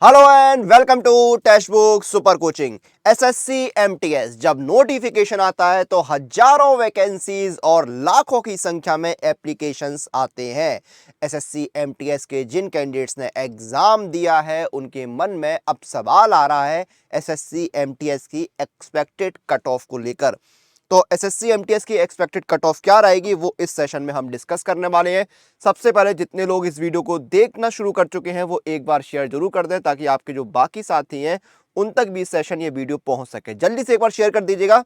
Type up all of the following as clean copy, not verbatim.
Hello and welcome to text book super coaching. SSC MTS जब notification आता है तो हजारों वैकेंसीज और लाखों की संख्या में एप्लीकेशंस आते हैं। एसएससी एमटीएस के जिन कैंडिडेट्स ने एग्जाम दिया है उनके मन में अब सवाल आ रहा है एसएससी एमटीएस की एक्सपेक्टेड कट ऑफ को लेकर। तो एसएससी एमटीएस की एक्सपेक्टेड कट ऑफ क्या रहेगी वो इस सेशन में हम डिस्कस करने वाले हैं। सबसे पहले जितने लोग इस वीडियो को देखना शुरू कर चुके हैं वो एक बार शेयर जरूर कर दें ताकि आपके जो बाकी साथी हैं उन तक भी सेशन ये वीडियो पहुंच सके। जल्दी से एक बार शेयर कर दीजिएगा।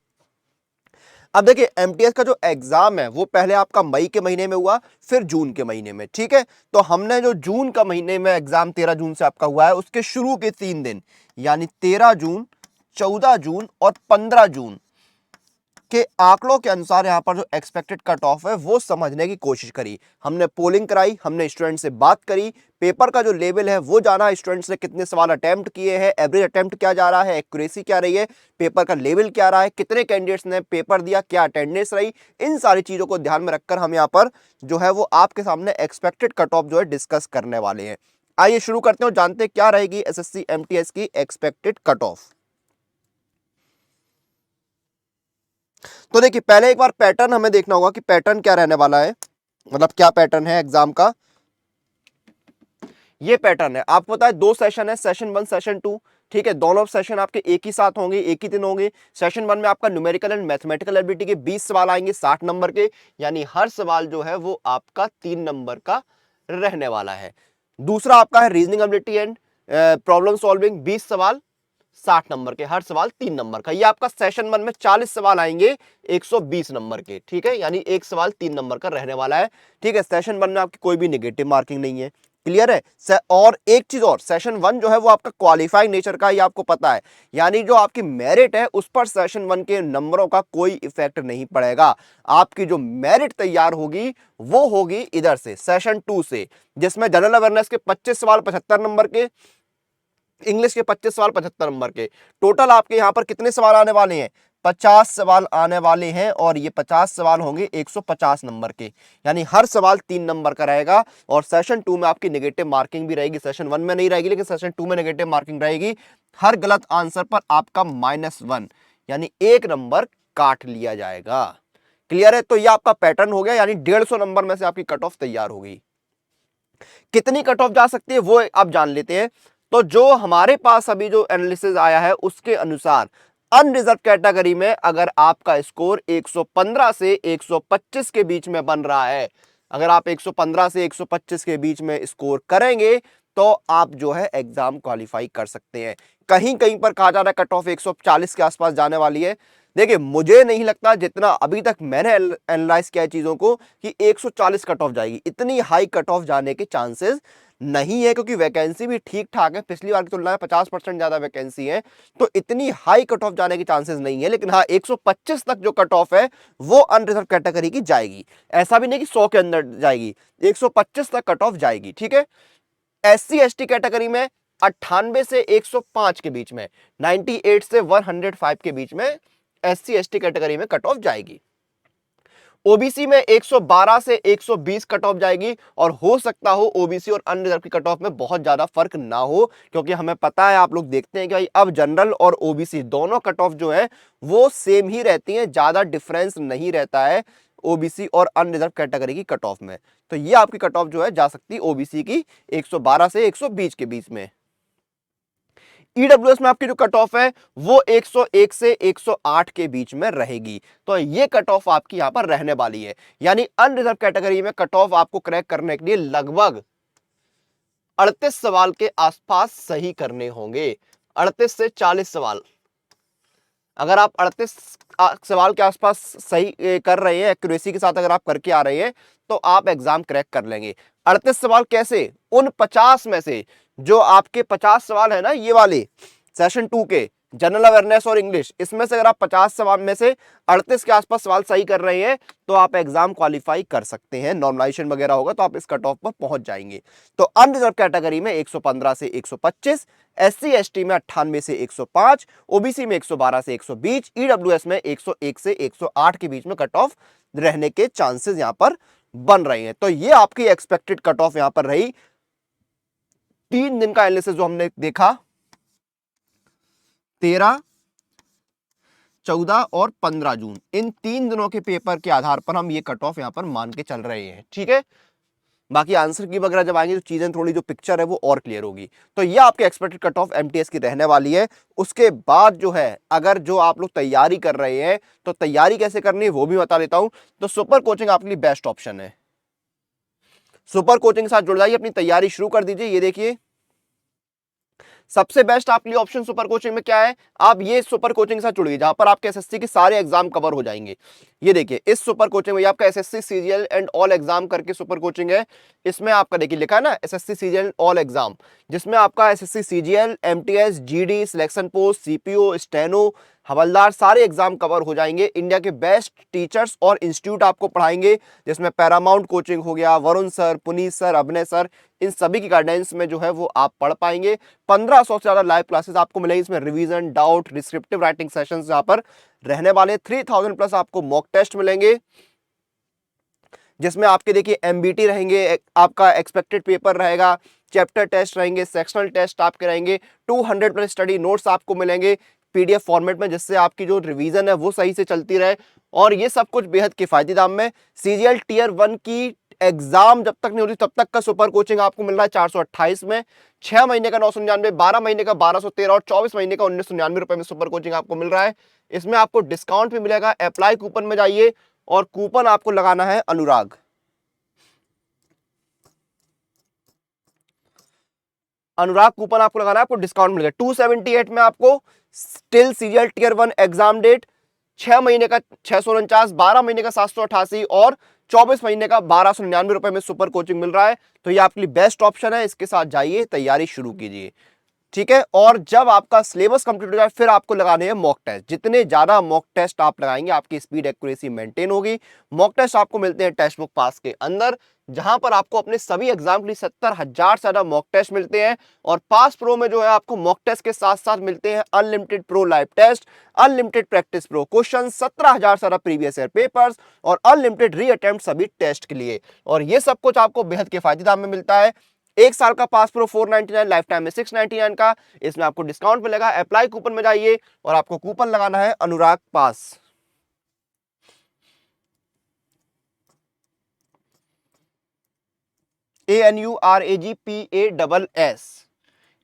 अब देखिए एमटीएस का जो एग्जाम है वो पहले आपका मई के महीने में हुआ, फिर जून के महीने में। ठीक है, तो हमने जो जून का महीने में एग्जाम 13 जून से आपका हुआ है उसके शुरू के 3 दिन यानी 13 जून, 14 जून और 15 जून के आंकड़ों के अनुसार यहां पर जो एक्सपेक्टेड कट ऑफ है वो समझने की कोशिश करी। हमने पोलिंग कराई, हमने स्टूडेंट से बात करी, पेपर का जो लेवल है वो जाना, स्टूडेंट्स ने कितने सवाल अटेम्प्ट किए हैं, एवरेज अटेम्प्ट क्या जा रहा है, एक्यूरेसी क्या रही है, पेपर का लेवल क्या रहा है, कितने कैंडिडेट्स ने पेपर दिया, क्या अटेंडेंस रही, इन सारी चीजों को ध्यान में रखकर हम यहाँ पर जो है वो आपके सामने एक्सपेक्टेड कट ऑफ जो है डिस्कस करने वाले हैं। आइए शुरू करते हैं, जानते हैं क्या रहेगी एसएससी एमटीएस की एक्सपेक्टेड कट ऑफ। तो देखिए पहले एक बार पैटर्न हमें देखना होगा कि पैटर्न क्या रहने वाला है, मतलब क्या पैटर्न है एग्जाम का। ये पैटर्न है, आपको पता है 2 सेशन है, सेशन 1 सेशन 2। ठीक है, दोनों सेशन आपके एक ही साथ होंगे, एक ही दिन होंगे। सेशन 1 में आपका न्यूमेरिकल एंड मैथमेटिकल एबिलिटी के 20 सवाल आएंगे 60 नंबर के, यानी हर सवाल जो है वो आपका 3 नंबर का रहने वाला है। दूसरा आपका है reasoning ability and problem solving, 20 सवाल 60 नंबर के, हर सवाल 3 नंबर का। ये आपका सेशन 1 में 40 सवाल आएंगे 120 नंबर के। ठीक है, यानी एक सवाल 3 नंबर का रहने वाला है। ठीक है, सेशन 1 में आपकी कोई भी नेगेटिव मार्किंग नहीं है। क्लियर है। और एक चीज और, सेशन 1 जो है वो आपका क्वालिफाइंग नेचर का, ये आपको पता है, यानी जो आपकी मेरिट है उस पर सेशन 1 के नंबरों का कोई इफेक्ट नहीं पड़ेगा। आपकी जो मेरिट तैयार होगी वो होगी इधर से, सेशन 2 से, जिसमें जनरल अवेयरनेस के 25 सवाल 75 नंबर के, इंग्लिश के 25 सवाल 75 नंबर के। टोटल आपके यहां पर कितने सवाल आने वाले हैं? 50 सवाल आने वाले हैं, और ये 50 सवाल होंगे 150 नंबर के, यानी हर सवाल 3 नंबर का रहेगा। और सेशन 2 में आपकी नेगेटिव मार्किंग भी रहेगी, सेशन 1 में नहीं रहेगी लेकिन सेशन 2 में नेगेटिव मार्किंग रहेगी। हर गलत आंसर पर आपका -1 यानी 1 नंबर काट लिया जाएगा। क्लियर है, तो ये आपका पैटर्न हो गया, यानी 150 नंबर में से आपकी कट ऑफ तैयार होगी। कितनी कट ऑफ जा सकती है वो अब जान लेते हैं। तो जो हमारे पास अभी जो एनालिसिस आया है उसके अनुसार अनरिजर्व कैटेगरी में अगर आपका स्कोर 115 से 125 के बीच में बन रहा है, अगर आप 115 से 125 के बीच में स्कोर करेंगे तो आप जो है एग्जाम क्वालिफाई कर सकते हैं। कहीं कहीं पर कहा जा रहा है कट ऑफ 140 के आसपास जाने वाली है। देखिए मुझे नहीं लगता, जितना अभी तक मैंने एनालाइज किया है चीजों को, कि 140 कट ऑफ जाएगी। इतनी हाई कट ऑफ जाने के चांसेस नहीं है, क्योंकि वैकेंसी भी ठीक ठाक है, पिछली बार की तुलना में 50% ज्यादा वैकेंसी है, तो इतनी हाई कट ऑफ जाने के चांसेस नहीं है। लेकिन हाँ, 125 तक जो कट ऑफ है वो अनरिजर्व कैटेगरी की जाएगी। ऐसा भी नहीं कि 100 के अंदर जाएगी, 125 तक कट ऑफ जाएगी। ठीक है, एससी एसटी कैटेगरी में 98 से 105 के बीच में, 98 से 105 के बीच में एससी एसटी कैटेगरी में कट ऑफ जाएगी। ओबीसी में 112 से 120 कट ऑफ जाएगी, और हो सकता हो ओबीसी और अनरिजर्व की कट ऑफ में बहुत ज्यादा फर्क ना हो, क्योंकि हमें पता है, आप लोग देखते हैं कि भाई अब जनरल और ओबीसी दोनों कट ऑफ जो है वो सेम ही रहती हैं, ज्यादा डिफरेंस नहीं रहता है ओबीसी और अनरिजर्व कैटेगरी की कट ऑफ में। तो ये आपकी कट ऑफ जो है जा सकती है ओबीसी की 112 से 120 के बीच में। ईडब्ल्यूएस में आपकी जो कट ऑफ है वो 101 से 108 के बीच में रहेगी। तो ये कट ऑफ आपकी यहां पर रहने वाली है, यानी अनरिजर्व कैटेगरी में कट ऑफ आपको क्रैक करने के लिए लगभग 38 सवाल के आसपास सही करने होंगे। 38 से 40 सवाल, अगर आप 38 सवाल के आसपास सही कर रहे हैं, एक्यूरेसी के साथ अगर आप करके आ रहे हैं, तो आप एग्जाम क्रैक कर लेंगे। 38 सवाल कैसे? उन 50 में से जो आपके 50 सवाल है ना, ये वाले सेशन 2 के जनरल अवेयरनेस और इंग्लिश, इसमें से अगर आप 50 सवाल में से 38 के आसपास सवाल सही कर रहे हैं तो आप एग्जाम क्वालिफाई कर सकते हैं। नॉर्मलाइजेशन वगैरह होगा तो आप इस कट ऑफ पर पहुंच जाएंगे। तो अनरिजर्व कैटेगरी में 115 से 125, एससी एसटी में 98 से 105, ओबीसी में 112 से 120, ईडब्ल्यूएस में 101 से 108 के बीच में कट ऑफ रहने के चांसेस यहां पर बन रहे हैं। तो ये आपकी एक्सपेक्टेड कट ऑफ यहां पर रही 3 दिन का एनालिसिस जो हमने देखा 13, 14 और 15 जून, इन 3 दिनों के पेपर के आधार पर हम ये कट ऑफ यहां पर मान के चल रहे हैं। ठीक है, बाकी आंसर की वगैरह जब आएंगे तो चीजें थोड़ी जो पिक्चर है वो और क्लियर होगी। तो ये आपके एक्सपेक्टेड कट ऑफ एमटीएस की रहने वाली है। उसके बाद जो है, अगर जो आप लोग तैयारी कर रहे हैं तो तैयारी कैसे करनी है वो भी बता देता हूं। तो सुपर कोचिंग आपके लिए बेस्ट ऑप्शन है। सुपर कोचिंग के साथ जुड़ जाइए, अपनी तैयारी शुरू कर दीजिए। ये देखिए, सबसे बेस्ट आपके लिए ऑप्शन सुपर कोचिंग में क्या है, आप ये सुपर कोचिंग के साथ जुड़िए जहां पर आपके एसएससी के सारे एग्जाम कवर हो जाएंगे। ये देखिए, इस सुपर कोचिंग में आपका SSC CGL and all exam करके सुपर कोचिंग है। इसमें आपका देखिए लिखा है ना एसएससी सीजीएल ऑल एग्जाम, जिसमें आपका SSC CGL, MTS, GD, selection post, CPO, steno, हवलदार सारे एग्जाम कवर हो जाएंगे। इंडिया के बेस्ट टीचर्स और इंस्टीट्यूट आपको पढ़ाएंगे, जिसमें पैरामाउंट कोचिंग हो गया, वरुण सर, पुनीत सर, अभिनय सर, इन सभी की गाइडेंस में जो है वो आप पढ़ पाएंगे। 1500 से ज्यादा लाइव क्लासेस आपको मिलेंगी। इसमें revision, doubt, descriptive writing sessions यहाँ पर रहने वाले। 3000 प्लस आपको मॉक टेस्ट मिलेंगे, जिसमें आपके देखिए एमबीटी रहेंगे, आपका एक्सपेक्टेड पेपर रहेगा, चैप्टर टेस्ट रहेंगे, सेक्शनल टेस्ट आपके रहेंगे, 200 प्लस स्टडी नोट्स आपको मिलेंगे पीडीएफ फॉर्मेट में, जिससे आपकी जो रिवीजन है वो सही से चलती रहे। और ये सब कुछ बेहद किफायती दाम में। सीजीएल टीयर 1 की एग्जाम जब तक नहीं होती तब तक का सुपर कोचिंग आपको मिल रहा है 428 में, 6 महीने का 999, 12 महीने का 1213 और 24 महीने का 1999 रुपए में सुपर कोचिंग आपको मिल रहा है। इसमें आपको डिस्काउंट भी मिलेगा। अप्लाई कूपन में जाइए और कूपन आपको लगाना है अनुराग। अनुराग कूपन आपको लगाना है, आपको डिस्काउंट मिलेगा। 278 में आपको still CGL tier 1 exam date, 6 महीने का 649, 12 महीने का 788 और 24 महीने का 1299 रुपए में सुपर कोचिंग मिल रहा है। तो ये आपके लिए बेस्ट ऑप्शन है, इसके साथ जाइए, तैयारी शुरू कीजिए। ठीक है, और जब आपका सिलेबस कंप्लीट हो जाए फिर आपको लगाने हैं मॉक टेस्ट। जितने ज्यादा मॉक टेस्ट आप लगाएंगे आपकी स्पीड एक्यूरेसी मेंटेन होगी। मॉक टेस्ट आपको मिलते हैं टेक्स्ट बुक पास के अंदर, जहां पर आपको अपने सभी एग्जाम के लिए 70,000 से ज्यादा मॉक टेस्ट मिलते हैं। और पास प्रो में जो है आपको मॉक टेस्ट के साथ साथ मिलते हैं unlimited pro live test, unlimited practice pro question, 17,000 से ज्यादा प्रीवियस ईयर पेपर्स और अनलिमिटेड री अटेम्प्ट सभी टेस्ट के लिए। और ये सब कुछ आपको बेहद किफायती दाम में मिलता है। 1 साल का पास प्रो 499, लाइफ टाइम में 699 का। इसमें आपको डिस्काउंट मिलेगा। अप्लाई कूपन में जाइए और आपको कूपन लगाना है अनुराग पास। ANURAGPASS,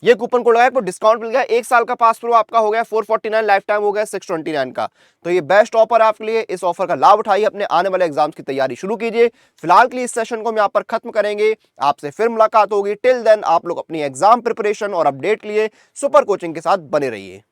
ये कूपन कोड लगाया, आपको डिस्काउंट मिल गया। 1 साल का पास प्रो आपका हो गया 449, लाइफ टाइम हो गया 629 का। तो ये बेस्ट ऑफर है आपके लिए। इस ऑफर का लाभ उठाइए, अपने आने वाले एग्जाम्स की तैयारी शुरू कीजिए। फिलहाल के लिए इस सेशन को हम यहाँ पर खत्म करेंगे। आपसे फिर मुलाकात होगी। टिल देन आप लोग अपनी एग्जाम प्रिपरेशन और अपडेट के लिए सुपर कोचिंग के साथ बने रहिए।